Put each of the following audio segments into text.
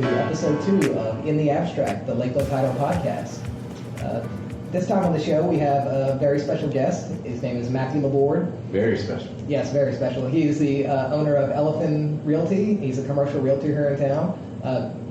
to episode 2 of In the Abstract, the Lakeland Title Podcast. This time on the show, we have a very special guest. His name is Mathew Laborde. Very special. Yes, very special. He is the owner of Elifin Realty. He's a commercial realtor here in town.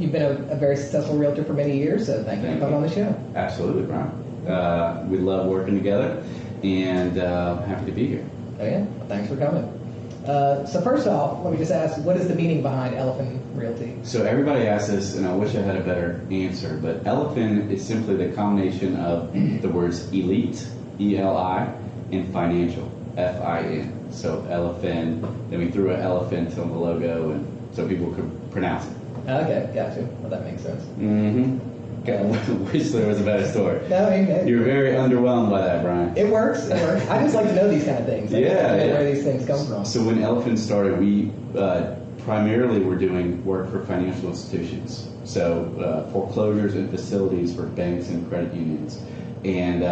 You've been a very successful realtor for many years, so thank you for coming on the show. Absolutely, Brian. We love working together, and happy to be here. Oh yeah, well, thanks for coming. So first off, let me just ask, what is the meaning behind Elifin Realty? So everybody asks this, and I wish I had a better answer, but Elifin is simply the combination of the words elite, E-L-I, and financial, F-I-N. So Elifin, then we threw an elephant on the logo, and so people could pronounce it. Okay, gotcha. Well, that makes sense. Mm-hmm. Wish there was a better story. No, amen. You're very underwhelmed by that, Brian. It works. I just like to know these kind of things. I just like to know where these things come from. So when Elifin started, we primarily were doing work for financial institutions. So foreclosures and facilities for banks and credit unions. And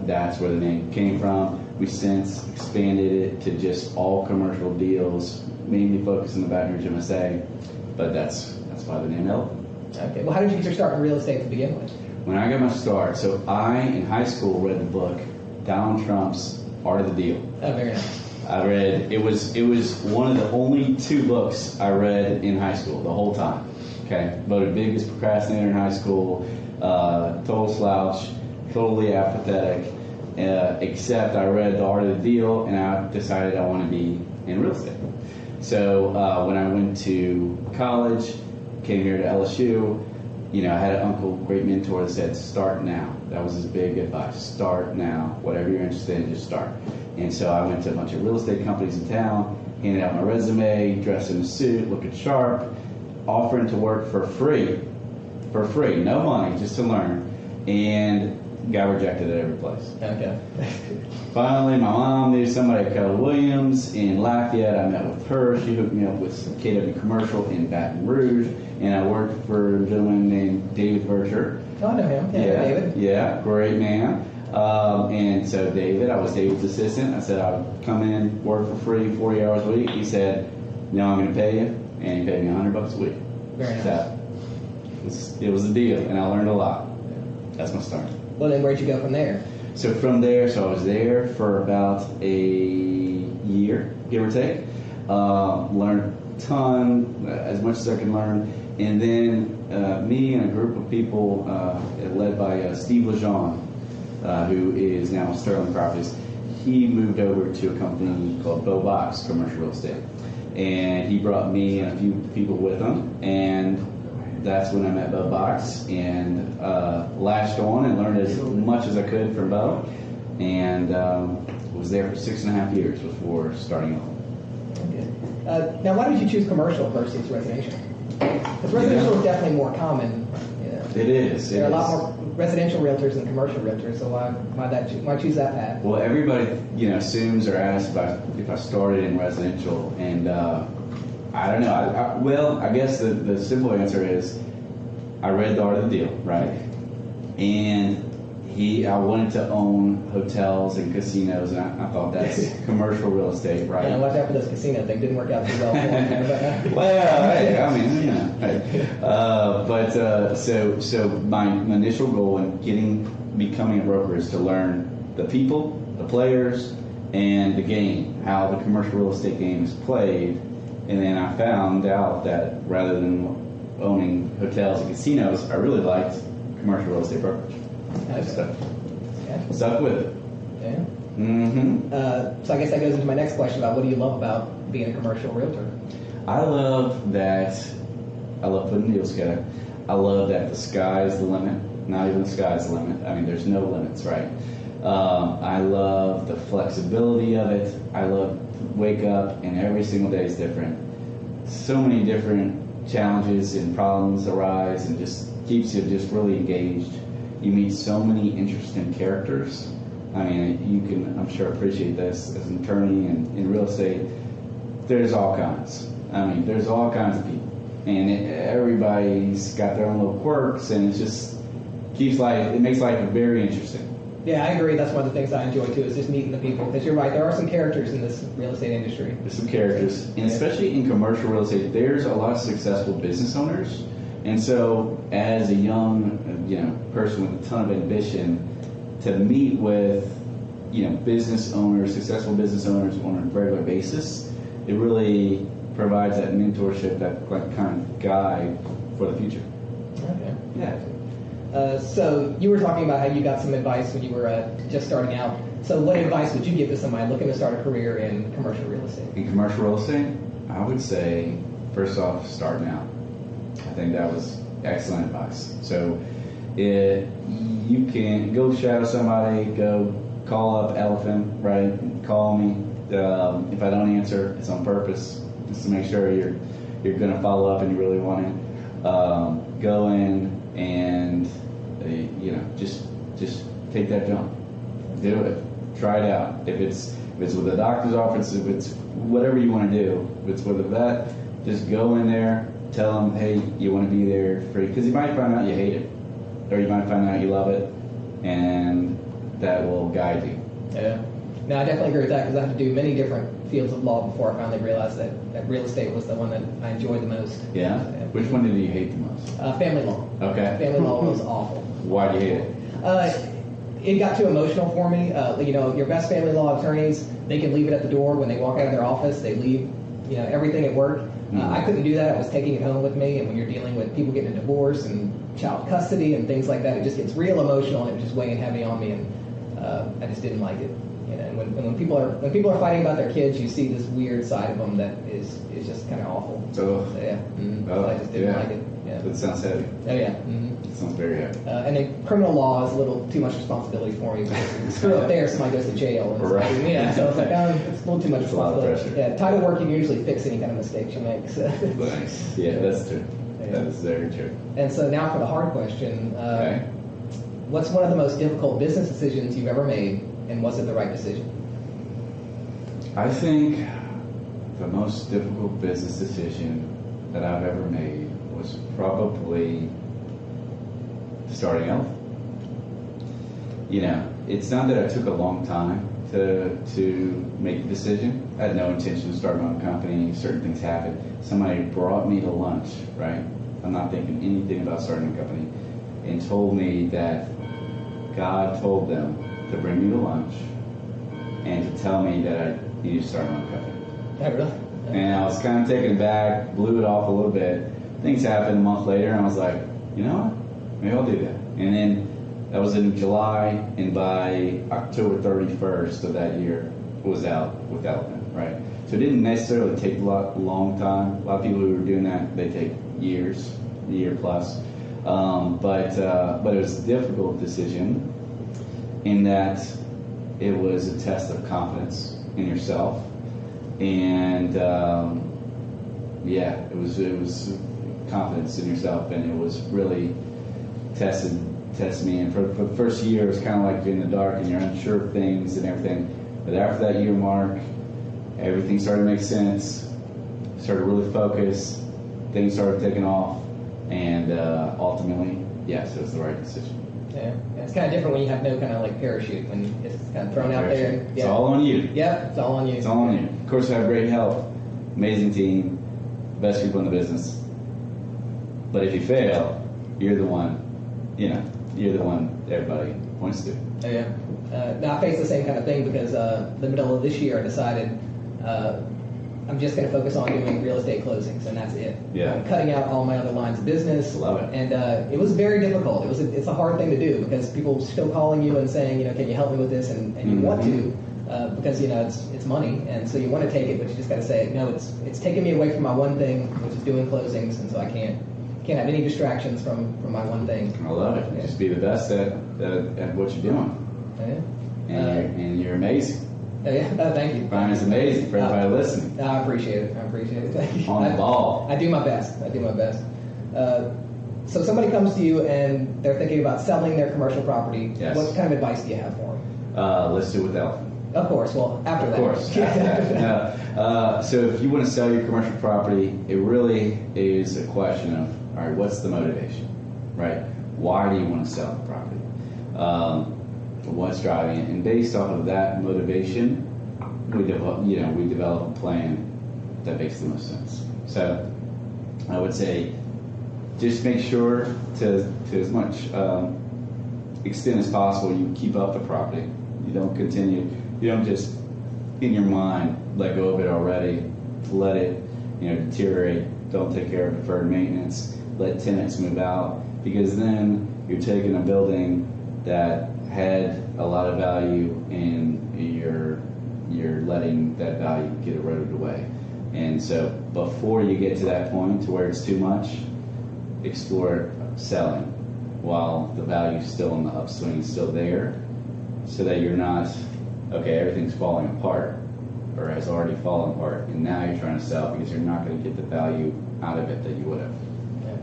that's where the name came from. We since expanded it to just all commercial deals, mainly focused in the Baton Rouge MSA. But that's why the name Elifin. Okay. Well, how did you get your start in real estate to begin with? When I got my start, so I, in high school, read the book Donald Trump's Art of the Deal. Oh, very nice. I read, it was one of the only 2 books I read in high school the whole time. Okay, voted biggest procrastinator in high school, total slouch, totally apathetic, except I read The Art of the Deal and I decided I want to be in real estate. So when I went to college, came here to LSU, I had an uncle, great mentor, that said, start now. That was his big advice. Start now. Whatever you're interested in, just start. And so I went to a bunch of real estate companies in town, handed out my resume, dressed in a suit, looking sharp, offering to work for free, no money, just to learn, and got rejected at every place. Okay. Finally, my mom knew somebody at Keller Williams in Lafayette. I met with her. She hooked me up with some KW Commercial in Baton Rouge, and I worked for a gentleman named David Bercher. Oh, I know him. Yeah, David. Yeah, great man. And so David, I was David's assistant. I said I would come in, work for free, 40 hours a week. He said, no, I'm going to pay you, and he paid me $100 a week. Very nice. So it was a deal, and I learned a lot. That's my start. Well, then where'd you go from there? So from there, I was there for about a year, give or take. Learned a ton, as much as I can learn. And then me and a group of people led by Steve Lejeune, who is now Sterling Properties, he moved over to a company called Bo Box Commercial Real Estate. And he brought me and a few people with him. And that's when I met Bo Box and latched on and learned as much as I could from Bo, and was there for 6.5 years before starting off. Okay. Now, why did you choose commercial versus residential? Because residential is definitely more common. It is. There are a lot more residential realtors than commercial realtors, so why choose that path? Well, everybody assumes or asks if I started in residential, and I don't know. I guess the simple answer is I read The Art of the Deal, right? And I wanted to own hotels and casinos, and I thought that's commercial real estate, right? Yeah, watch out for those casino things. Didn't work out too well for me. Well, hey, I mean, hey. But so my initial goal in becoming a broker is to learn the people, the players, and the game, how the commercial real estate game is played. And then I found out that rather than owning hotels and casinos, I really liked commercial real estate brokerage. Stuck with it. Yeah. Mm-hmm. So I guess that goes into my next question about what do you love about being a commercial realtor? I love putting deals together. I love that the sky's the limit. Not even the sky's the limit. I mean, there's no limits, right? I love the flexibility of it. I love to wake up and every single day is different. So many different challenges and problems arise and just keeps you just really engaged. You meet so many interesting characters. I mean, you can, I'm sure, appreciate this as an attorney and in real estate. There's all kinds. I mean, there's all kinds of people. And everybody's got their own little quirks, and it makes life very interesting. Yeah, I agree. That's one of the things I enjoy too, is just meeting the people. Because you're right, there are some characters in this real estate industry. There's some characters, and especially in commercial real estate, there's a lot of successful business owners, And so as a young, person with a ton of ambition, to meet with, business owners, successful business owners on a regular basis, it really provides that mentorship, that kind of guide for the future. Okay. Yeah. So you were talking about how you got some advice when you were just starting out. So what advice would you give to somebody looking to start a career in commercial real estate? In commercial real estate, I would say, first off, start now. I think that was excellent advice. So you can go shadow somebody, go call up Elifin, right? Call me. If I don't answer, it's on purpose, just to make sure you're going to follow up and you really want it. Go in and just take that jump. Do it. Try it out. If it's with a doctor's office, if it's whatever you want to do, if it's with a vet, just go in there. Tell them, hey, you want to be there free, because you might find out you hate it, or you might find out you love it, and that will guide you. Yeah. No, I definitely agree with that, because I had to do many different fields of law before I finally realized that real estate was the one that I enjoyed the most. Yeah? Which one did you hate the most? Family law. Okay. Family law was awful. Why do you hate it? It got too emotional for me. Your best family law attorneys, they can leave it at the door when they walk out of their office. They leave, everything at work. I couldn't do that. I was taking it home with me, and when you're dealing with people getting a divorce and child custody and things like that, it just gets real emotional, and it was just weighing heavy on me, and I just didn't like it. And when people are fighting about their kids, you see this weird side of them that is just kind of awful. So yeah, Oh, so I just didn't like it. Yeah. That sounds heavy. Oh yeah. It sounds very heavy. And then criminal law is a little too much responsibility for me. Screw up there, somebody goes to jail. And Right. So it's like, it's a little too much It's a lot of responsibility. pressure. Yeah, title work, you can usually fix any kind of mistakes you make. So. Nice. Yeah, that's true. Yeah. That is very true. And so now for the hard question. Okay. What's one of the most difficult business decisions you've ever made, and was it the right decision? I think the most difficult business decision that I've ever made was probably starting out. It's not that I took a long time to make the decision. I had no intention of starting my own company. Certain things happened. Somebody brought me to lunch, right? I'm not thinking anything about starting a company, and told me that God told them to bring me to lunch and to tell me that I needed to start my own company. Yeah, really? And I was kind of taken aback, blew it off a little bit. Things happened a month later, and I was like, you know what? Maybe I'll do that. And then that was in July, and by October 31st of that year, was out with Elifin, right? So it didn't necessarily take a long time. A lot of people who were doing that, they take years, a year plus. But it was a difficult decision in that it was a test of confidence in yourself. And it was confidence in yourself, and it was really tested me. And for the first year, it was kind of like in the dark, and you're unsure of things and everything. But after that year mark, everything started to make sense. Started to really focus. Things started taking off, and ultimately, yes, it was the right decision. Yeah, it's kind of different when you have no kind of like parachute, when it's kind of thrown out there. It's all on you. Yeah, it's all on you. It's all on you. Of course, I have great help, amazing team, best people in the business. But if you fail, you're the one, you're the one everybody points to. Oh, yeah. Now I face the same kind of thing because the middle of this year I decided I'm just going to focus on doing real estate closings, and that's it. Yeah. I'm cutting out all my other lines of business. Love it. And it was very difficult. It's a hard thing to do because people are still calling you and saying, can you help me with this? And you want to because it's money, and so you want to take it, but you just got to say, no, it's taking me away from my one thing, which is doing closings, and so I can't have any distractions from my one thing. I love it. Yeah. Just be the best at what you're doing. Yeah. And you're amazing. Yeah. Thank you. Brian is amazing for everybody listening. I appreciate it. Thank you. On the ball. I do my best. So somebody comes to you and they're thinking about selling their commercial property. Yes. What kind of advice do you have for them? Let's do it with Elifin. Of course. Well, after that. Of course. After that. No. So if you want to sell your commercial property, it really is a question of, all right, what's the motivation, right? Why do you want to sell the property? What's driving it? And based off of that motivation, we develop a plan that makes the most sense. So I would say just make sure to as much extent as possible you keep up the property. You don't just in your mind let go of it already, let it deteriorate, don't take care of deferred maintenance, let tenants move out, because then you're taking a building that had a lot of value and you're letting that value get eroded away. And so before you get to that point to where it's too much, explore selling while the value is still in the upswing, still there, so that you're not, okay, everything's falling apart or has already fallen apart, and now you're trying to sell because you're not going to get the value out of it that you would have. Okay.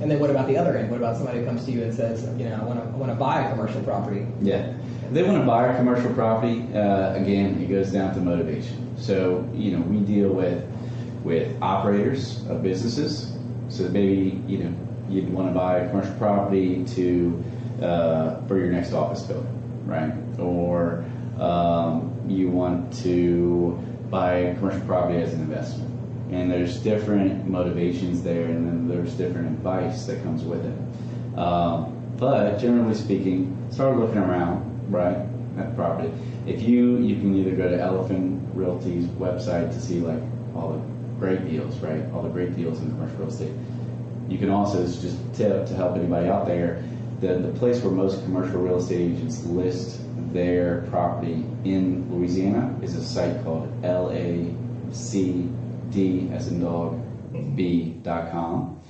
And then what about the other end? What about somebody who comes to you and says, I want to buy a commercial property? Yeah. If they want to buy a commercial property, again, it goes down to motivation. So, we deal with operators of businesses. So maybe, you'd want to buy a commercial property for your next office building, right? Or you want to buy a commercial property as an investment. And there's different motivations there, and then there's different advice that comes with it. But generally speaking, start looking around, right, at the property. If you can either go to Elifin Realty's website to see like all the great deals, right, all the great deals in commercial real estate. You can also, it's just a tip to help anybody out there, the place where most commercial real estate agents list their property in Louisiana is a site called LACD as in dog B.com,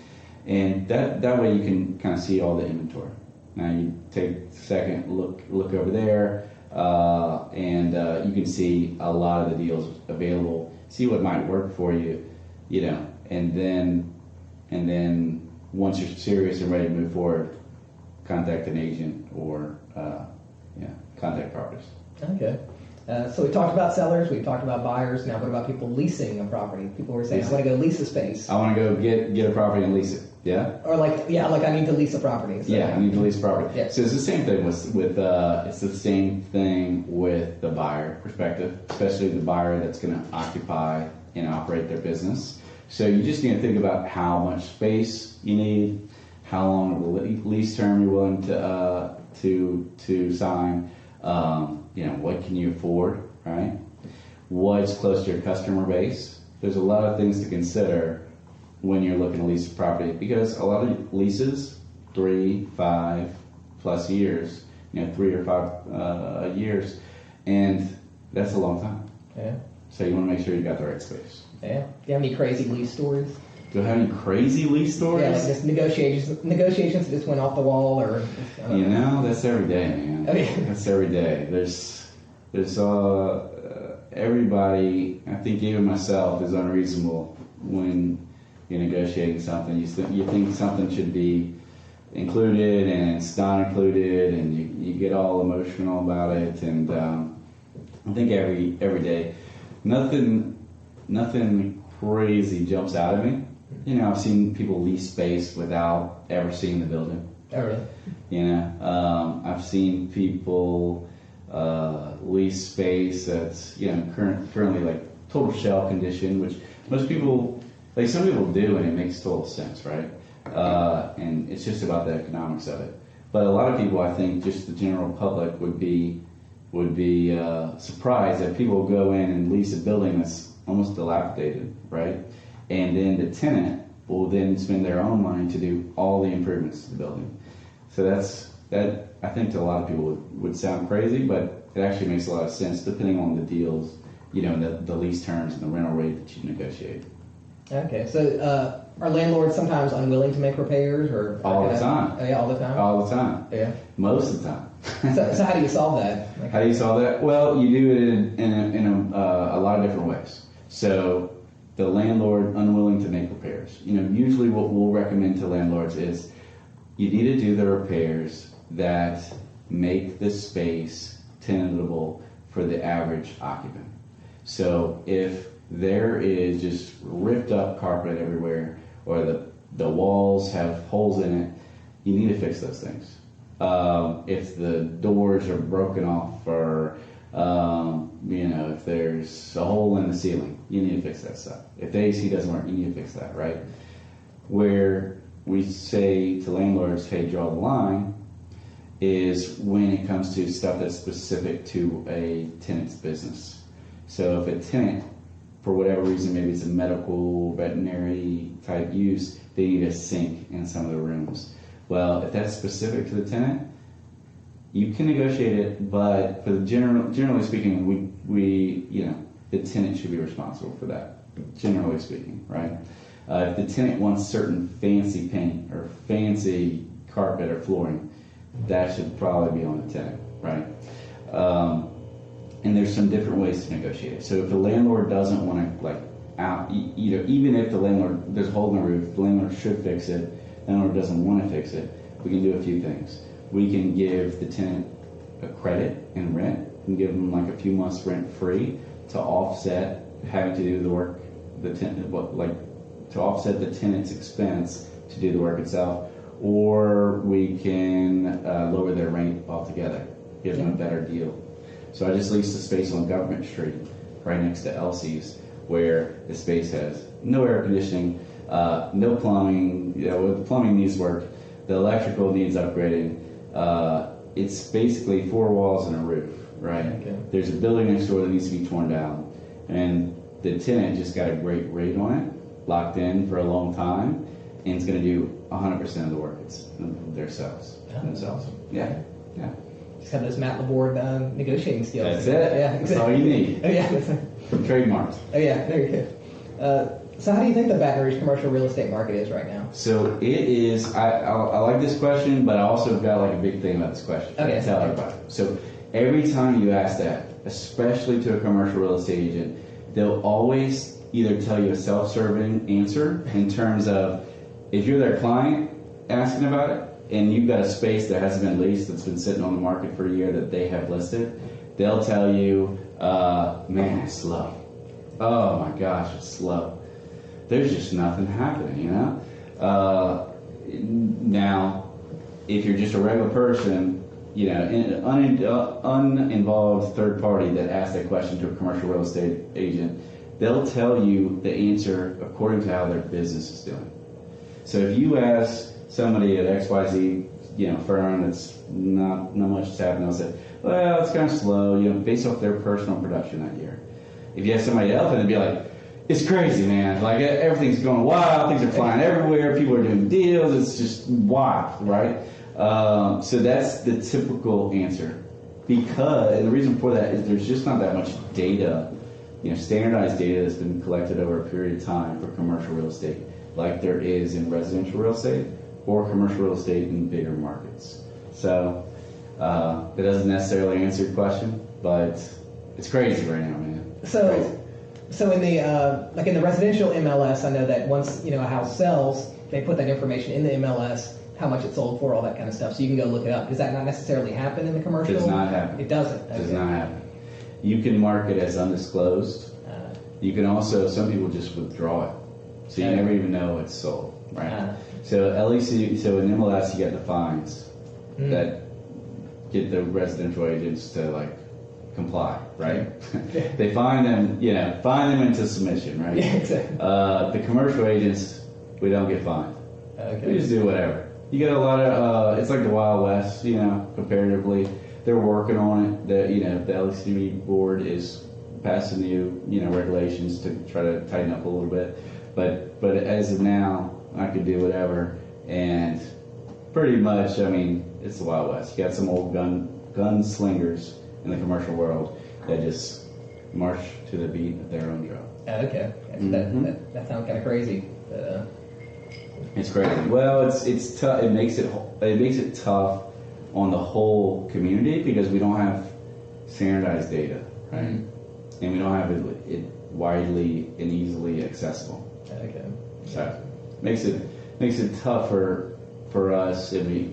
and that way you can kind of see all the inventory. Now you take a second, look over there, and you can see a lot of the deals available. See what might work for you, and then once you're serious and ready to move forward, contact an agent or contact properties. Okay. So we talked about sellers, we talked about buyers. Now what about people leasing a property? People were saying, I want to go lease a space. I want to go get a property and lease it. Yeah? Or like I need to lease a property. So. Yeah, I need to lease property. Yeah. So it's the same thing with it's the same thing with the buyer perspective, especially the buyer that's going to occupy and operate their business. So you just need to think about how much space you need, how long of the lease term you're willing to sign. What can you afford, right? What's close to your customer base? There's a lot of things to consider when you're looking to lease a property, because a lot of leases, 3-5 plus years, 3 or 5 years, and that's a long time. Yeah. So you want to make sure you got the right space. Yeah. Do you have any crazy lease stories? Do I have any crazy lease stories? Yeah, like just negotiations that just went off the wall, or that's every day, man. Okay. That's every day. There's everybody. I think even myself is unreasonable when you're negotiating something. You think something should be included and it's not included, and you get all emotional about it. And I think every day, nothing crazy jumps out at me. I've seen people lease space without ever seeing the building. Oh, really? I've seen people lease space that's currently like total shell condition, which most people, like some people do, and it makes total sense, right? And it's just about the economics of it. But a lot of people, I think, just the general public would be surprised that people go in and lease a building that's almost dilapidated, right? And then the tenant will then spend their own money to do all the improvements to the building. So that I think to a lot of people would sound crazy, but it actually makes a lot of sense depending on the deals, the lease terms and the rental rate that you negotiate. Okay, so are landlords sometimes unwilling to make repairs, or all the time? Oh, yeah, all the time. All the time. Yeah. Most of the time. So how do you solve that? How do you solve that? Well, you do it in a lot of different ways. So the landlord unwilling to make repairs. Usually what we'll recommend to landlords is you need to do the repairs that make the space tenantable for the average occupant. So if there is just ripped up carpet everywhere, or the walls have holes in it, you need to fix those things. If the doors are broken off, or if there's a hole in the ceiling, you need to fix that stuff. If the AC doesn't work, you need to fix that, right? Where we say to landlords, hey, draw the line, is when it comes to stuff that's specific to a tenant's business. So if a tenant, for whatever reason, maybe it's a medical, veterinary type use, they need a sink in some of the rooms. Well, if that's specific to the tenant, you can negotiate it, but for the generally speaking, the tenant should be responsible for that. Generally speaking, right? If the tenant wants certain fancy paint or fancy carpet or flooring, that should probably be on the tenant, right? And there's some different ways to negotiate it. So if the landlord doesn't want to, even if the landlord, there's a hole in the roof, the landlord should fix it, the landlord doesn't want to fix it, we can do a few things. We can give the tenant a credit in rent, and give them like a few months rent free to offset having to do the work, to offset the tenant's expense to do the work itself, or we can lower their rent altogether, give them a better deal. So I just leased a space on Government Street, right next to Elsie's, where the space has no air conditioning, no plumbing. The plumbing needs work, the electrical needs upgrading. It's basically 4 walls and a roof, right? Okay. There's a building next door that needs to be torn down, and the tenant just got a great rate on it, locked in for a long time, and it's going to do 100% of the work themselves. That's awesome. Yeah. Just have those Matt Laborde negotiating skills. That's it. Yeah, That's all you need. Oh, yeah. Trademarks. Oh, yeah. There you go. So how do you think the Baton Rouge commercial real estate market is right now? So it is, I like this question, but I also got like a big thing about this question. Okay. I tell everybody. So every time you ask that, especially to a commercial real estate agent, they'll always either tell you a self-serving answer in terms of, if you're their client asking about it, and you've got a space that hasn't been leased, that's been sitting on the market for a year that they have listed, they'll tell you, man, it's slow. Oh my gosh, it's slow. There's just nothing happening, Now, if you're just a regular person, an uninvolved third party that asks that question to a commercial real estate agent, they'll tell you the answer according to how their business is doing. So if you ask somebody at XYZ, firm that's not much is happening, they'll say, well, it's kind of slow, based off their personal production that year. If you ask somebody else, they'd be like, it's crazy, man. Like, everything's going wild, things are flying everywhere, people are doing deals, it's just wild, right? So that's the typical answer. And the reason for that is there's just not that much data, standardized data that's been collected over a period of time for commercial real estate, like there is in residential real estate or commercial real estate in bigger markets. So that doesn't necessarily answer your question, but it's crazy right now, man. So in the in the residential MLS, I know that once a house sells, they put that information in the MLS, how much it sold for, all that kind of stuff, so you can go look it up. Does that not necessarily happen in the commercial? It does not happen. It doesn't. Okay. Does not happen. You can mark it as undisclosed. You can also, some people just withdraw it, so you never even know it's sold, right? So in MLS, you get the fines that get the residential agents to comply, right? They fine them into submission, right? Yeah, exactly. The commercial agents, we don't get fined. Okay. We just do whatever. You get a lot of, it's like the Wild West, comparatively. They're working on it. The LCD board is passing new, regulations to try to tighten up a little bit. But as of now, I could do whatever. And pretty much, it's the Wild West. You got some old gunslingers in the commercial world that just march to the beat of their own drum. Okay. That sounds kind of crazy. It's crazy. Well, it's tough. It makes it tough on the whole community because we don't have standardized data, right? And we don't have it widely and easily accessible. Okay. So makes it tougher for us if we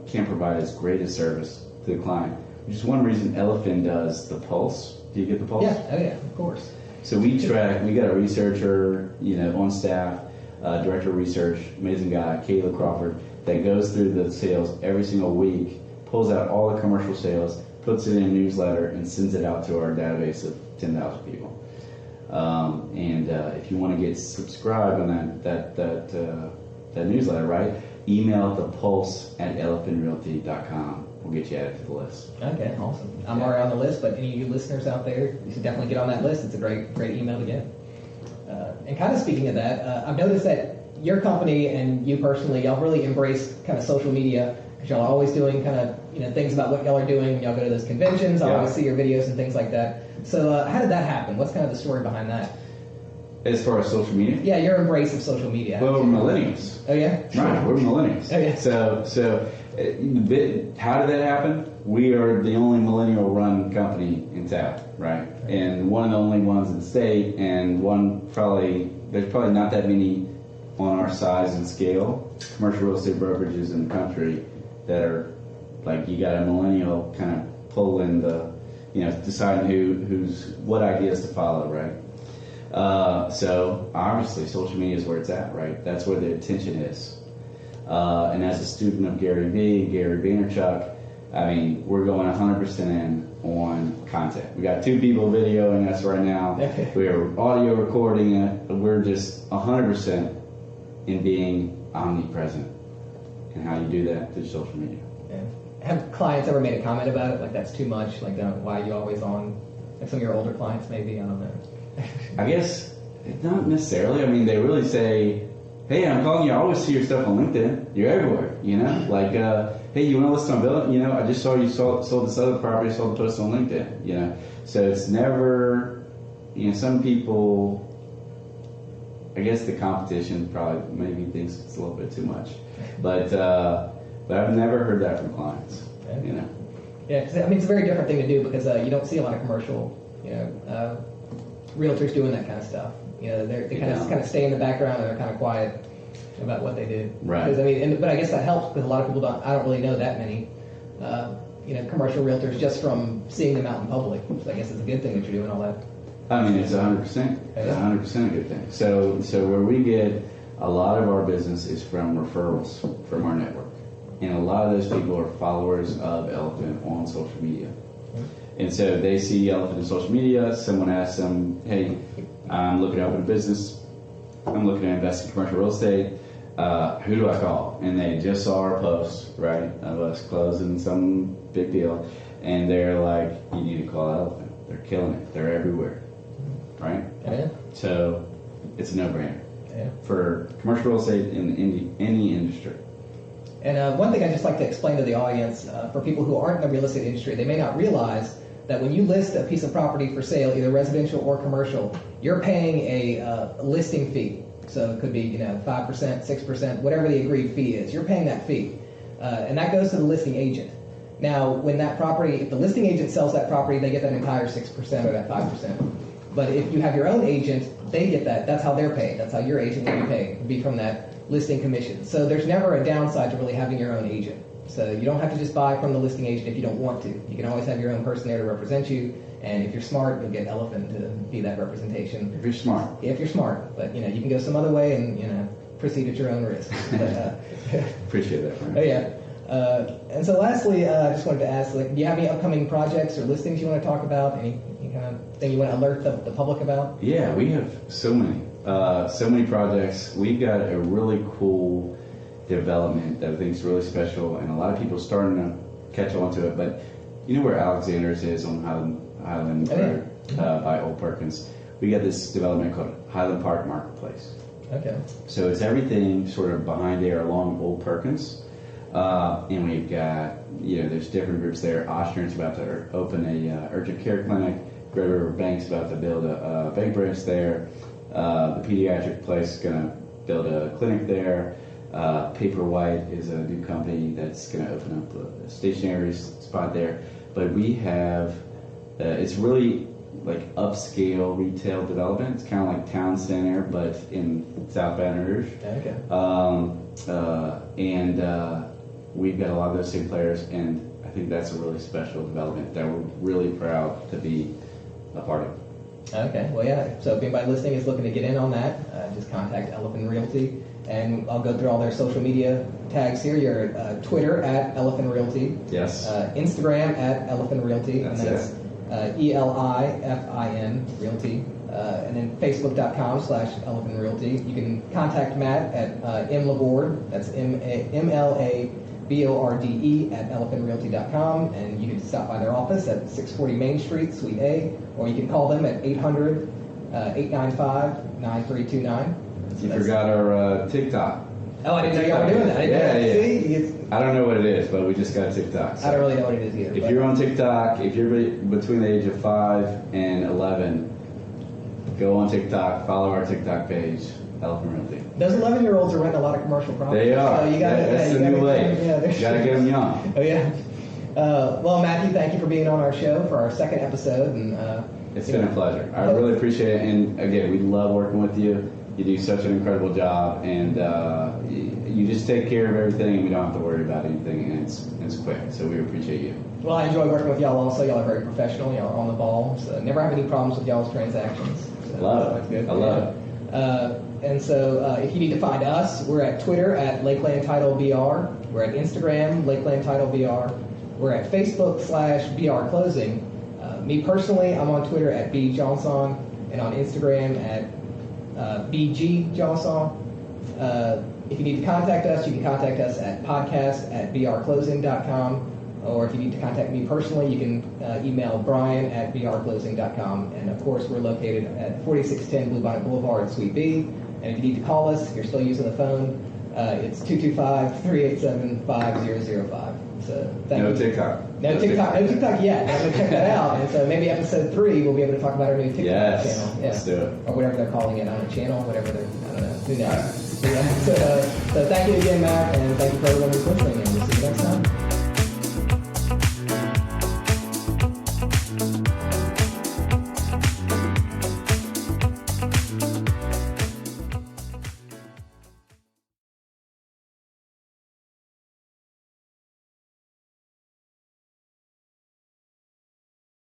can't provide as great a service to the client. Which is one reason Elifin does the pulse. Do you get the pulse? Yeah. Oh yeah. Of course. So we got a researcher, on staff. Director of research, amazing guy, Kayla Crawford, that goes through the sales every single week, pulls out all the commercial sales, puts it in a newsletter, and sends it out to our database of 10,000 people. And if you want to get subscribed on that that newsletter, right? Email the pulse@elifinrealty.com. We'll get you added to the list. Okay, awesome. I'm already on the list, but any of you listeners out there, you should definitely get on that list. It's a great email to get. And kind of speaking of that, I've noticed that your company and you personally, y'all really embrace kind of social media, because y'all are always doing kind of things about what y'all are doing when y'all go to those conventions. I always see your videos and things like that. So how did that happen? What's kind of the story behind that? As far as social media? Yeah, your embrace of social media. Well, we're millennials. Oh, yeah? Right, we're millennials. Oh, yeah. So how did that happen? We are the only millennial-run company in town, right? And one of the only ones in the state, and there's probably not that many on our size and scale, commercial real estate brokerages in the country that are like, you got a millennial kind of pulling deciding what ideas to follow, right? So obviously social media is where it's at, right? That's where the attention is. And as a student of Gary Vaynerchuk, I mean, we're going 100% in on content. We got 2 people videoing us right now. We're audio recording it. We're just 100% in being omnipresent. And how you do that through social media. Yeah. Have clients ever made a comment about it? Like, that's too much? Like, why are you always on? Like some of your older clients, maybe? I don't know. I guess not necessarily. I mean, they really say, "Hey, I'm calling you. I always see your stuff on LinkedIn. You're everywhere." Like, "Hey, you want to list on Bill? I just saw you sold this other property. I saw the post on LinkedIn." So it's never. Some people, I guess the competition probably maybe thinks it's a little bit too much, but I've never heard that from clients. Yeah, because I mean, it's a very different thing to do, because you don't see a lot of commercial, realtors doing that kind of stuff. They kind of stay in the background, and they're kind of quiet about what they do. Right. Because, I mean, but I guess that helps, because a lot of people I don't really know that many, commercial realtors just from seeing them out in public. So I guess it's a good thing that you're doing all that. I mean, it's 100%. It's 100% a good thing. So where we get a lot of our business is from referrals from our network. And a lot of those people are followers of Elifin on social media. And so they see Elifin on social media. Someone asks them, "Hey, I'm looking to open a business. I'm looking to invest in commercial real estate. Who do I call?" And they just saw our post, right, of us closing some big deal. And they're like, "You need to call Elifin. They're killing it. They're everywhere." Right? Yeah. So it's a no-brainer Yeah. for commercial real estate in any industry. And one thing I just like to explain to the audience, for people who aren't in the real estate industry, they may not realize that when you list a piece of property for sale, either residential or commercial, you're paying a listing fee. So it could be 5%, 6%, whatever the agreed fee is. You're paying that fee, and that goes to the listing agent. Now, when that property, if the listing agent sells that property, they get that entire 6% or that 5%. But if you have your own agent, they get that. That's how they're paid. That's how your agent will be paid. It'll be from that listing commission. So there's never a downside to really having your own agent. So you don't have to just buy from the listing agent if you don't want to. You can always have your own person there to represent you. And if you're smart, you'll get Elifin to be that representation. If you're smart. If you're smart. But, you can go some other way and, proceed at your own risk. But, Appreciate that, Frank. Oh, yeah. And so lastly, I just wanted to ask, do you have any upcoming projects or listings you want to talk about? Any kind of thing you want to alert the public about? Yeah, we have so many projects. We've got a really cool development that I think is really special, and a lot of people are starting to catch on to it. But you know where Alexander's is on Highland Road by Old Perkins? We got this development called Highland Park Marketplace. Okay. So it's everything sort of behind there along Old Perkins. And we've got, there's different groups there. Oshner's about to open a urgent care clinic. Great River Bank's about to build a bank branch there. The pediatric place is going to build a clinic there. Paperwhite is a new company that's going to open up a stationery spot there. But we have, it's really like upscale retail development. It's kind of like Town Center, but in South Baton Rouge. Okay. We've got a lot of those same players, and I think that's a really special development that we're really proud to be a part of. Okay, well, yeah. So if anybody listening is looking to get in on that, just contact Elifin Realty, and I'll go through all their social media tags here. Your Twitter at Elifin Realty. Yes. Instagram at Elifin Realty. That's and that's Elifin Realty. and then facebook.com/Elifin Realty. You can contact Matt at Laborde, that's MLABORDE at ElifinRealty.com, and you can stop by their office at 640 Main Street, Suite A, or you can call them at 800-895-9329. You forgot our TikTok. Oh, I didn't know y'all were doing that. Yeah. I don't know what it is, but we just got TikTok. So I don't really know what it is either. If you're on TikTok, if you're between the age of 5 and 11, go on TikTok, follow our TikTok page, Elifin Realty. Those 11-year-olds are renting a lot of commercial property. They are. So you gotta, that's the new way. Yeah, you got to get them young. Oh, yeah. Well, Matthew, thank you for being on our show for our second episode. And it's been a pleasure. I really appreciate it. And again, we love working with you. You do such an incredible job, and you just take care of everything, and we don't have to worry about anything, and it's quick. So we appreciate you. Well, I enjoy working with y'all also. Y'all are very professional. Y'all are on the ball. So never have any problems with y'all's transactions. So Love it. Good. I love it. And so if you need to find us, we're at Twitter at Lakeland Title BR. We're at Instagram, Lakeland Title BR. We're at Facebook /BR Closing. Me personally, I'm on Twitter at B Johnson, and on Instagram at BG Johnson. If you need to contact us, you can contact us at podcast@brclosing.com. Or if you need to contact me personally, you can email brian@brclosing.com. And of course, we're located at 4610 Bluebonnet Boulevard, Suite B. And if you need to call us, if you're still using the phone, it's 225-387-5005. So thank you. No TikTok. No TikTok yet. I'm going to check that out. And so maybe episode 3, we'll be able to talk about our new TikTok channel. Yeah. Let's do it. Or whatever they're calling it on a channel, whatever they're, I don't know. Who knows? Yeah. So thank you again, Matt, and thank you for everyone who's listening, and we'll see you next time.